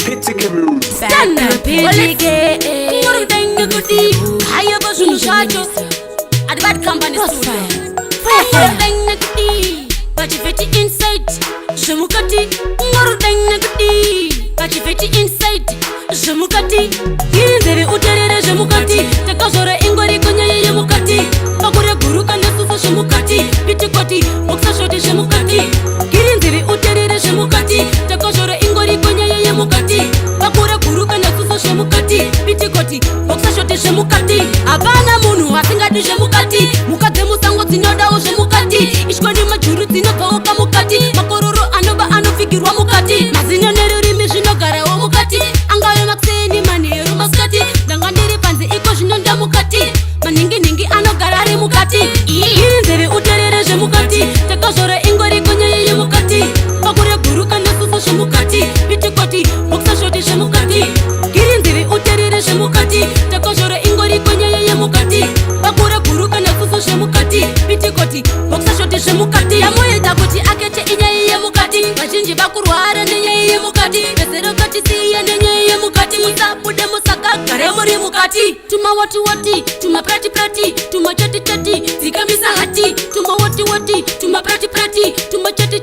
Kitty moves. Stand up, Pilige. You're the goodie. I have a shadow. At the bad company studio. You're the goodie. But if it's inside, Shamukati. You're the goodie. But if it's inside, Shamukati. Here, Utere Shamukati. The Kazora Ingori Kunya Yamukati. Bakura Guru Kanasu Shamukati. Pitukati. Boxa Shoti Shamukati. Here, Utere Shamukati. The Kazora Ingori Kunya Yamukati. Bakura Guru Kanasu Shamukati. Pitukati. Boxa Shoti Shamukati. Abana Munu, I think I do Shamukati. Mukatemu Sango Tinoda Shamukati. Ishkoni Majuru Tino Kamukati. Makororo Anoba Anofigirwa Mukati. Mazino Neruri Mishino Gara Mukati. Angayo Maxeni Maneru Maskati. Dangandiri Panzi Iko Shinonda Mukati. Maningi Ningi Anogarari Mukati. Inzere Uterere Shamukati. Takashore Ingori Kunya Mukati. Bakure Guru Kanasu Shamukati. Pitukati. Boxa Shoti Shamukati. Kirinzere Uterere Shamukati. Takashore Ingori Kunya Mukati. Bakure Guru Kanasu Shamukati. Pitukati. Boxa Shoti Shamukati. Yamoyeda kuti akeche inya mukati. Vazhinji vakurwara nenyaya mukati. Vesero kati siya nenyaya mukati. Musabude musaka gare muri mukati. Tuma wati tuma prati tuma chati zikamisa hati. Tuma wati tuma prati tuma chati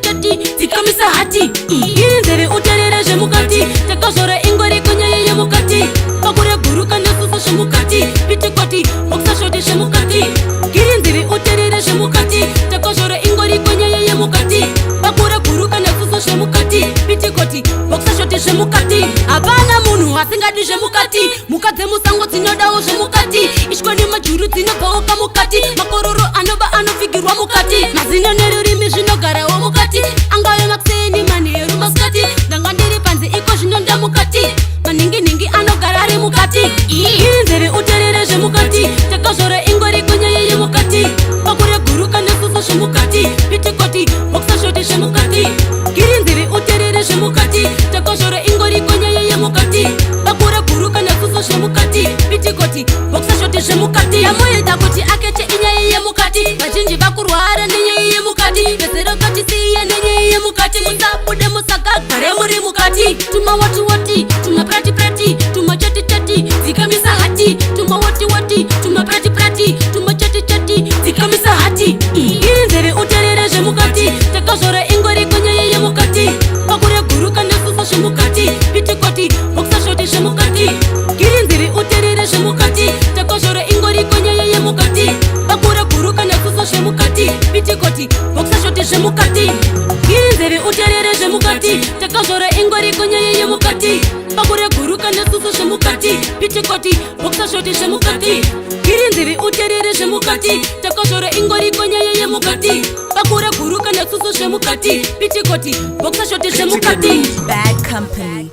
zikamisa hati. Inzere uterere shemukati. Takashore ingori kunya mukati. Bakure Guru Kanasu Shamukati. Pitukati boxa shoti shemukati. Kirinzere uterere shemukati. Takashore ingori kunya mukati. Bakure Guru Kanasu Shamukati. Pitukati boxa shoti shemukati. Abana Munu asingadi shemukati. Mukadze musango tinodawo shemukati. Ishkoni majuru tinobva mukati. Makororo anoba anofigirwa mukati. Mazino nerurimi zvinogarawo mukati. Angayo Maxeni Maneru Maskati. Dangandiri Panzi Iko Shinonda Mukati. Maningi anogara ari mukati. Inzere uterere shemukati. Takashore ingori kunya mukati. Bakure Guru Kanasu Shamukati. Pitukati boxa shoti shemukati. Kirinzere uterere shemukati. Takashore ingori kunya mukati. Bakure Guru Kanasu Shamukati. Pitukati boxa shoti shemukati. Yamoyeda kuti akeche inya mukati. Vazhinji vakurwara nenyaya mukati. Vesero kati siya nenyaya mukati. Musabude musaka gare muri mukati. Tuma wati tuma prati tuma chati zikamisa hati. Tuma wati tuma prati tuma chati zikamisa hati. Inzere uterere shemukati. Takashore ingori kunya mukati. Bakure Guru Kanasu Shamukati. Pitukati boxa shoti shemukati. Kirinzere uterere shemukati. Takashore ingori kunya mukati. Bakure Guru Kanasu Shamukati. Pitukati boxa shoti shemukati. Kirinzere uterere shemukati. Takashore ingori kunya mukati. Bakure Guru Kanasu Shamukati. Pitukati boxa shoti shemukati. Kirinzere uterere shemukati. Takashore ingori kunya mukati. Bakure Guru Kanasu Shamukati. Pitukati boxa shoti shemukati. Bad company.